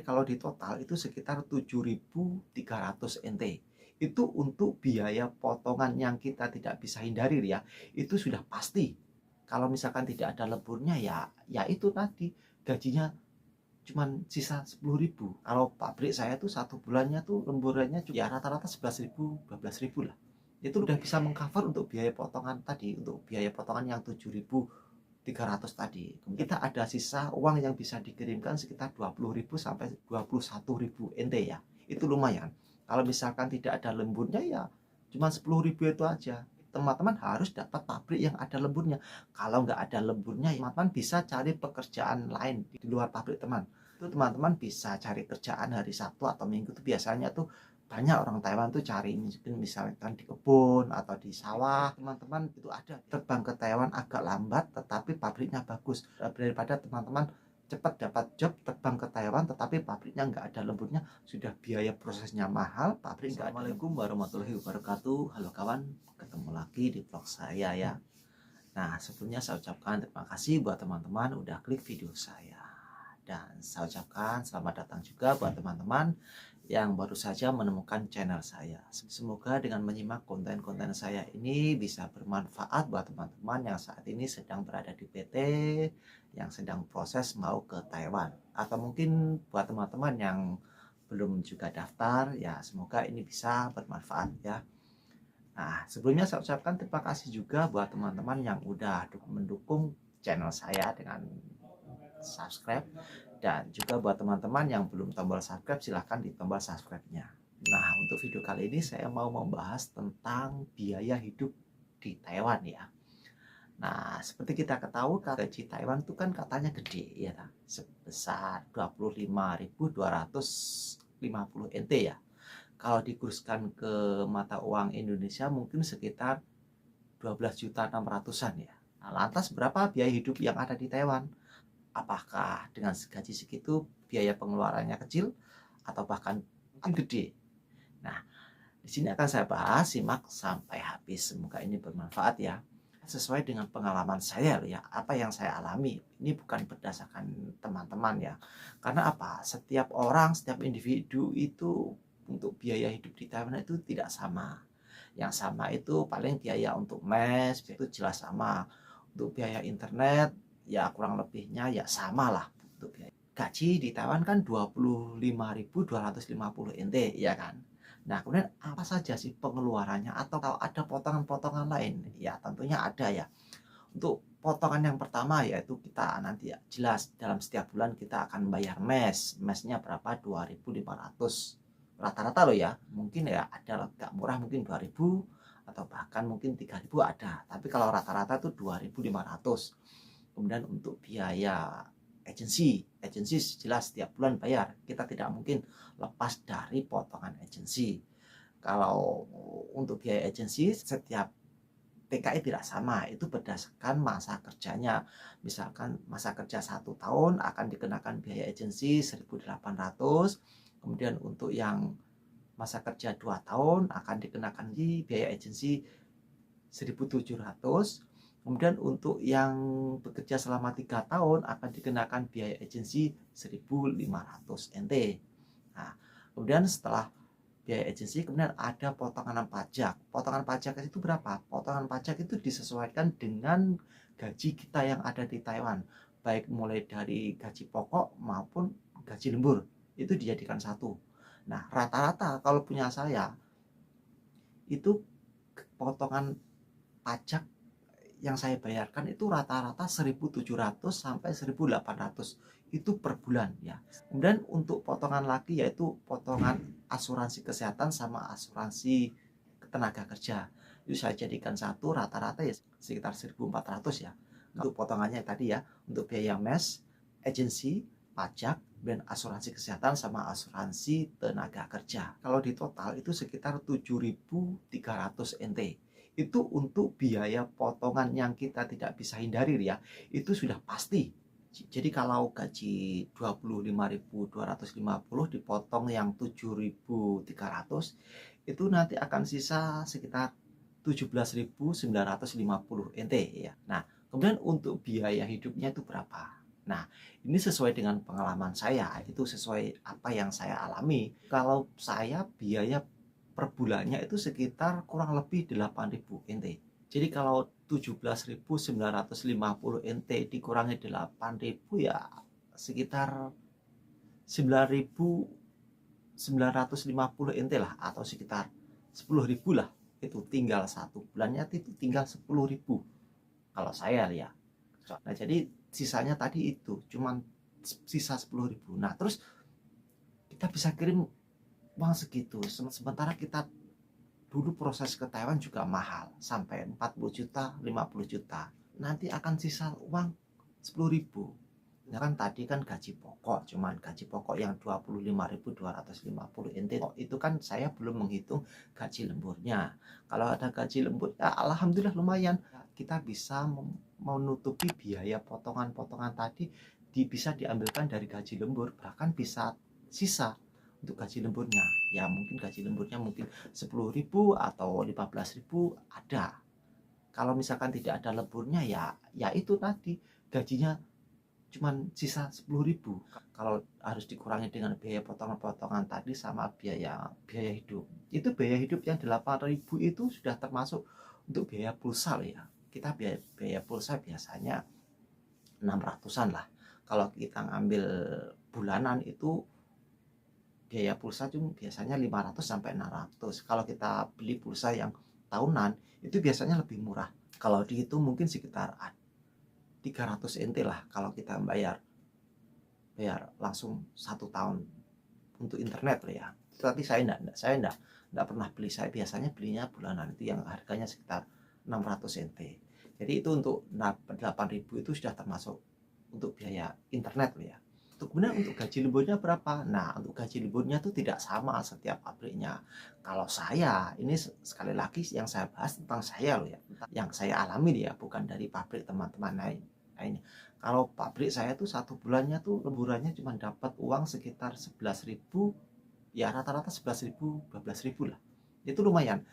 Kalau di total itu sekitar 7.300 NT. Itu untuk biaya potongan yang kita tidak bisa hindari ya. Itu sudah pasti. Kalau misalkan tidak ada lemburnya ya itu tadi gajinya cuman sisa 10.000. Kalau pabrik saya tuh satu bulannya tuh lemburannya ya rata-rata 11.000, 12.000 lah. Itu udah bisa mengcover untuk biaya potongan tadi, untuk biaya potongan yang 7.300 tadi. Kita ada sisa uang yang bisa dikirimkan sekitar 20.000 sampai 21.000 NT ya. Itu lumayan. Kalau misalkan tidak ada lemburnya ya cuma 10.000 itu aja. Teman-teman harus dapat pabrik yang ada lemburnya. Kalau nggak ada lemburnya, teman-teman bisa cari pekerjaan lain di luar pabrik teman. Itu teman-teman bisa cari kerjaan hari Sabtu atau Minggu itu biasanya tuh banyak orang Taiwan tuh cari misalkan di kebun atau di sawah. Teman-teman itu ada terbang ke Taiwan agak lambat tetapi pabriknya bagus daripada teman-teman cepat dapat job terbang ke Taiwan tetapi pabriknya nggak ada lemburnya, sudah biaya prosesnya mahal, pabrik nggak ada. Assalamualaikum warahmatullahi wabarakatuh. Halo kawan, ketemu lagi di vlog saya ya. Nah, sebelumnya saya ucapkan terima kasih buat teman-teman udah klik video saya. Dan saya ucapkan selamat datang juga buat teman-teman yang baru saja menemukan channel saya. Semoga dengan menyimak konten-konten saya ini bisa bermanfaat buat teman-teman yang saat ini sedang berada di PT, yang sedang proses mau ke Taiwan. Atau mungkin buat teman-teman yang belum juga daftar, ya semoga ini bisa bermanfaat ya. Nah, sebelumnya saya ucapkan terima kasih juga buat teman-teman yang udah mendukung channel saya dengan subscribe, dan juga buat teman-teman yang belum tombol subscribe silahkan di tombol subscribe-nya. Nah, untuk video kali ini saya mau membahas tentang biaya hidup di Taiwan ya. Nah, seperti kita ketahui gaji Taiwan itu kan katanya gede ya, sebesar 25.250 NT ya. Kalau dikurskan ke mata uang Indonesia mungkin sekitar 12.600.000-an ya. Nah, lantas berapa biaya hidup yang ada di Taiwan? Apakah dengan gaji segitu biaya pengeluarannya kecil atau bahkan gede? Nah, di sini akan saya bahas, simak sampai habis. Semoga ini bermanfaat ya. Sesuai dengan pengalaman saya ya, apa yang saya alami. Ini bukan berdasarkan teman-teman ya. Karena apa? Setiap orang, setiap individu itu untuk biaya hidup di Taiwan itu tidak sama. Yang sama itu paling biaya untuk mes, itu jelas sama. Untuk biaya internet, ya kurang lebihnya ya sama lah untuk biaya. Gaji di Taiwan kan 25.250 NT ya kan. Nah, kemudian apa saja sih pengeluarannya atau kalau ada potongan-potongan lain? Ya, tentunya ada ya. Untuk potongan yang pertama yaitu kita nanti ya jelas dalam setiap bulan kita akan bayar mes. Mesnya berapa? 2.500. Rata-rata loh ya. Mungkin ya ada agak murah mungkin 2.000 atau bahkan mungkin 3.000 ada. Tapi kalau rata-rata itu 2.500. Kemudian untuk biaya agensi jelas setiap bulan bayar, kita tidak mungkin lepas dari potongan agensi. Kalau untuk biaya agensi setiap TKI tidak sama, itu berdasarkan masa kerjanya. Misalkan masa kerja 1 tahun akan dikenakan biaya agensi 1.800, kemudian untuk yang masa kerja 2 tahun akan dikenakan di biaya agensi 1.700. Kemudian untuk yang bekerja selama 3 tahun akan dikenakan biaya agensi 1.500 NT. Nah, kemudian setelah biaya agensi kemudian ada potongan pajak. Potongan pajak itu berapa? Potongan pajak itu disesuaikan dengan gaji kita yang ada di Taiwan. Baik mulai dari gaji pokok maupun gaji lembur. Itu dijadikan satu. Nah, rata-rata kalau punya saya itu potongan pajak yang saya bayarkan itu rata-rata 1.700 sampai 1.800 itu per bulan ya. Kemudian untuk potongan lagi yaitu potongan asuransi kesehatan sama asuransi tenaga kerja. Itu saya jadikan satu, rata-rata ya sekitar 1.400 ya. Untuk potongannya tadi ya, untuk biaya mes, agensi, pajak, dan asuransi kesehatan sama asuransi tenaga kerja. Kalau di total itu sekitar 7.300 NT. Itu untuk biaya potongan yang kita tidak bisa hindari ya, itu sudah pasti. Jadi kalau gaji 25.250 dipotong yang 7.300 itu nanti akan sisa sekitar 17.950 NT ya. Nah, kemudian untuk biaya hidupnya itu berapa? Nah, ini sesuai dengan pengalaman saya, itu sesuai apa yang saya alami. Kalau saya biaya per bulannya itu sekitar kurang lebih 8.000 NT. Jadi kalau 17.950 NT dikurangi 8.000 ya sekitar 9.950 NT lah, atau sekitar 10.000 lah. Itu tinggal satu bulannya itu tinggal 10.000 kalau saya ya. Nah, jadi sisanya tadi itu cuman sisa 10.000. Nah, terus kita bisa kirim uang segitu, sementara kita dulu proses ke Taiwan juga mahal, sampai 40 juta, 50 juta. Nanti akan sisa uang 10.000. Ya kan tadi kan gaji pokok, cuman gaji pokok yang 25.250 NT itu kan saya belum menghitung gaji lemburnya. Kalau ada gaji lembur ya alhamdulillah lumayan, kita bisa menutupi biaya potongan-potongan tadi, bisa diambilkan dari gaji lembur, bahkan bisa sisa untuk gaji lemburnya. Ya mungkin gaji lemburnya mungkin 10.000 atau 15.000 ada. Kalau misalkan tidak ada lemburnya ya itu tadi gajinya cuman sisa 10.000. Kalau harus dikurangi dengan biaya potongan-potongan tadi sama biaya hidup. Itu biaya hidup yang 8.000 itu sudah termasuk untuk biaya pulsa ya. Kita biaya pulsa biasanya 600-an lah. Kalau kita ngambil bulanan itu biaya pulsa cuma biasanya 500 sampai 600. Kalau kita beli pulsa yang tahunan itu biasanya lebih murah. Kalau dihitung mungkin sekitar 300 NT lah kalau kita bayar langsung 1 tahun untuk internet lah ya. Tapi saya enggak pernah beli, saya biasanya belinya bulanan itu yang harganya sekitar 600 NT. Jadi itu untuk 8.000 itu sudah termasuk untuk biaya internet lah ya. Kemudian untuk gaji lemburnya berapa? Nah, untuk gaji lemburnya itu tidak sama setiap pabriknya. Kalau saya, ini sekali lagi yang saya bahas tentang saya loh ya, yang saya alami ya, bukan dari pabrik teman-teman lainnya. Kalau pabrik saya tuh satu bulannya tuh lemburannya cuma dapat uang sekitar 11.000, ya rata-rata 11.000, 12.000 lah. Itu lumayan.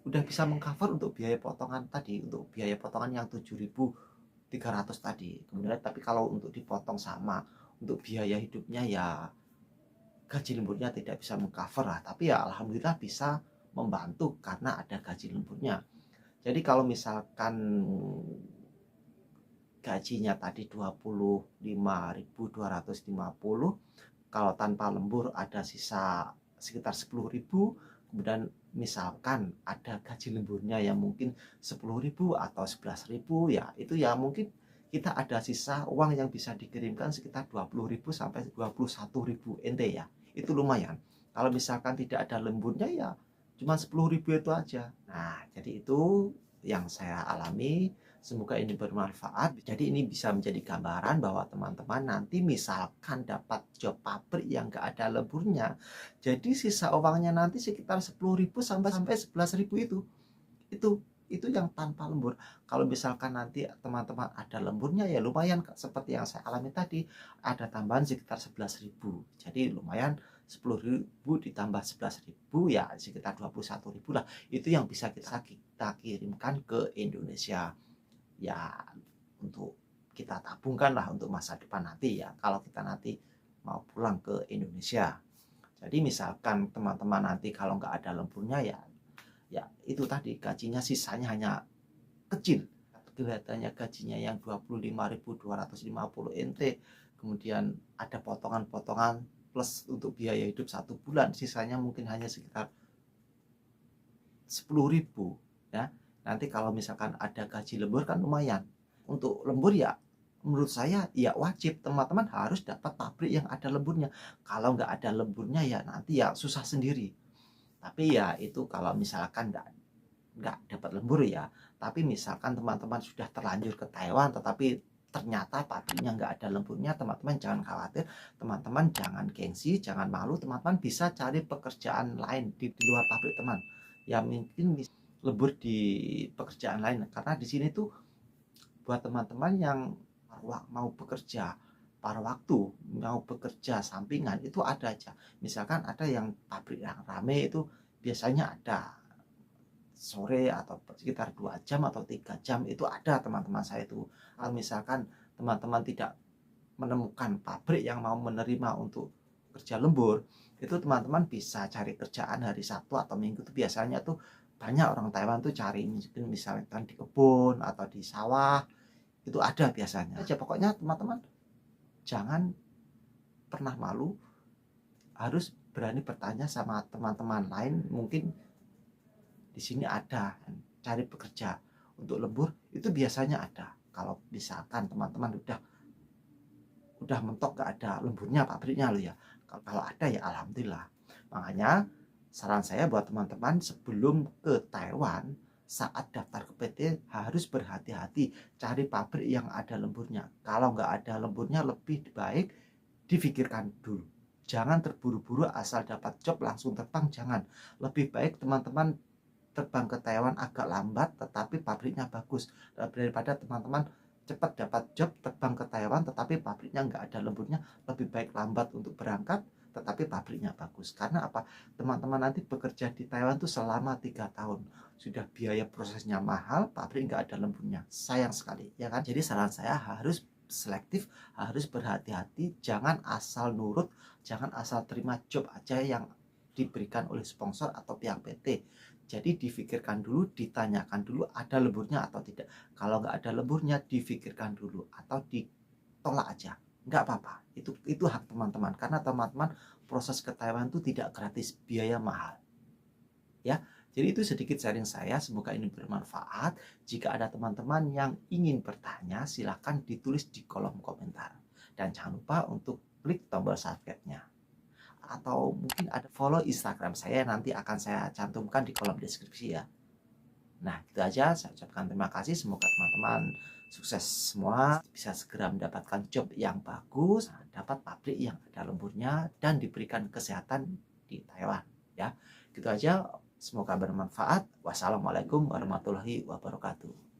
Udah bisa mengcover untuk biaya potongan tadi, untuk biaya potongan yang 7.300 tadi. Kemudian tapi kalau untuk dipotong sama untuk biaya hidupnya ya gaji lemburnya tidak bisa mengcover lah, tapi ya alhamdulillah bisa membantu karena ada gaji lemburnya. Jadi kalau misalkan gajinya tadi 25.250, kalau tanpa lembur ada sisa sekitar 10.000, kemudian misalkan ada gaji lemburnya yang mungkin 10.000 atau 11.000, ya itu ya mungkin kita ada sisa uang yang bisa dikirimkan sekitar 20.000 sampai 21.000 NT ya. Itu lumayan. Kalau misalkan tidak ada lemburnya ya cuma 10.000 itu aja. Nah, jadi itu yang saya alami. Semoga ini bermanfaat. Jadi ini bisa menjadi gambaran bahwa teman-teman nanti misalkan dapat job pabrik yang gak ada lemburnya, jadi sisa uangnya nanti sekitar 10.000 sampai 11.000 itu yang tanpa lembur. Kalau misalkan nanti teman-teman ada lemburnya ya lumayan, seperti yang saya alami tadi, ada tambahan sekitar 11.000. Jadi lumayan, 10.000 ditambah 11.000 ya sekitar 21.000 lah. Itu yang bisa kita kirimkan ke Indonesia. Ya untuk kita tabungkan lah untuk masa depan nanti ya, kalau kita nanti mau pulang ke Indonesia. Jadi misalkan teman-teman nanti kalau nggak ada lemburnya ya itu tadi gajinya sisanya hanya kecil, kelihatannya gajinya yang 25.250 NT, kemudian ada potongan-potongan plus untuk biaya hidup satu bulan, sisanya mungkin hanya sekitar 10.000 ya. Nanti kalau misalkan ada gaji lembur kan lumayan. Untuk lembur ya menurut saya ya wajib teman-teman harus dapat pabrik yang ada lemburnya. Kalau nggak ada lemburnya ya nanti ya susah sendiri. Tapi ya itu kalau misalkan nggak dapat lembur ya. Tapi misalkan teman-teman sudah terlanjur ke Taiwan tetapi ternyata pabriknya nggak ada lemburnya, teman-teman jangan khawatir, teman-teman jangan gengsi, jangan malu, teman-teman bisa cari pekerjaan lain di luar pabrik teman. Ya mungkin lembur di pekerjaan lain, karena di sini tuh buat teman-teman yang mau bekerja paruh waktu, mau bekerja sampingan itu ada aja. Misalkan ada yang pabrik yang rame itu biasanya ada sore atau sekitar 2 jam atau 3 jam itu ada teman-teman saya itu. Kalau misalkan teman-teman tidak menemukan pabrik yang mau menerima untuk kerja lembur, itu teman-teman bisa cari kerjaan hari Sabtu atau Minggu. Itu biasanya tuh banyak orang Taiwan tuh cari misalkan di kebun atau di sawah, itu ada biasanya aja. Pokoknya teman-teman jangan pernah malu, harus berani bertanya sama teman-teman lain, mungkin di sini ada cari pekerja untuk lembur, itu biasanya ada. Kalau misalkan teman-teman udah mentok gak ada lemburnya pabriknya loh ya, kalau ada ya alhamdulillah. Makanya saran saya buat teman-teman sebelum ke Taiwan, saat daftar ke PT harus berhati-hati cari pabrik yang ada lemburnya. Kalau nggak ada lemburnya lebih baik difikirkan dulu. Jangan terburu-buru asal dapat job langsung terbang, jangan. Lebih baik teman-teman terbang ke Taiwan agak lambat tetapi pabriknya bagus, daripada teman-teman cepat dapat job terbang ke Taiwan tetapi pabriknya nggak ada lemburnya. Lebih baik lambat untuk berangkat tetapi pabriknya bagus. Karena apa? Teman-teman nanti bekerja di Taiwan tuh selama 3 tahun, sudah biaya prosesnya mahal, pabrik nggak ada lemburnya, sayang sekali ya kan. Jadi saran saya harus selektif, harus berhati-hati, jangan asal nurut, jangan asal terima job aja yang diberikan oleh sponsor atau pihak PT. Jadi difikirkan dulu, ditanyakan dulu ada lemburnya atau tidak. Kalau nggak ada lemburnya, difikirkan dulu atau ditolak aja. Nggak apa-apa. Itu hak teman-teman. Karena teman-teman proses ke Taiwan itu tidak gratis, biaya mahal. Ya, jadi itu sedikit sharing saya. Semoga ini bermanfaat. Jika ada teman-teman yang ingin bertanya, silahkan ditulis di kolom komentar. Dan jangan lupa untuk klik tombol subscribe-nya. Atau mungkin ada follow Instagram saya, nanti akan saya cantumkan di kolom deskripsi ya. Nah, itu aja. Saya ucapkan terima kasih. Semoga teman-teman sukses semua, bisa segera mendapatkan job yang bagus, dapat pabrik yang ada lemburnya, dan diberikan kesehatan di Taiwan. Ya, gitu aja. Semoga bermanfaat. Wassalamualaikum warahmatullahi wabarakatuh.